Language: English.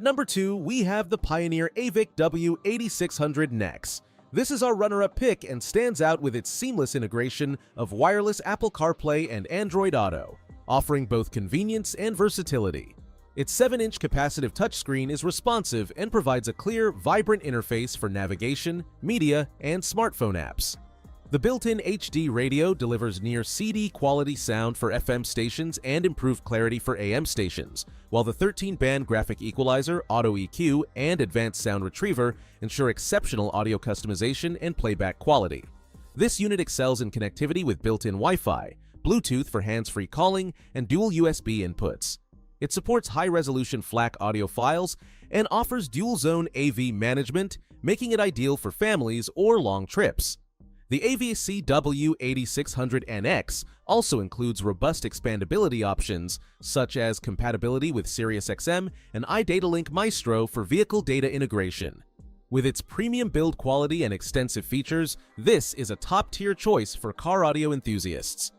Number 2, we have the Pioneer AVIC-W8600NEX. This is our runner-up pick and stands out with its seamless integration of wireless Apple CarPlay and Android Auto, offering both convenience and versatility. Its 7-inch capacitive touchscreen is responsive and provides a clear, vibrant interface for navigation, media, and smartphone apps. The built-in HD radio delivers near CD quality sound for FM stations and improved clarity for AM stations, while the 13-band graphic equalizer, auto EQ, and advanced sound retriever ensure exceptional audio customization and playback quality. This unit excels in connectivity with built-in Wi-Fi, Bluetooth for hands-free calling, and dual USB inputs. It supports high-resolution FLAC audio files and offers dual-zone AV management, making it ideal for families or long trips. The AVIC-W8600NEX also includes robust expandability options, such as compatibility with SiriusXM and iDataLink Maestro for vehicle data integration. With its premium build quality and extensive features, this is a top-tier choice for car audio enthusiasts.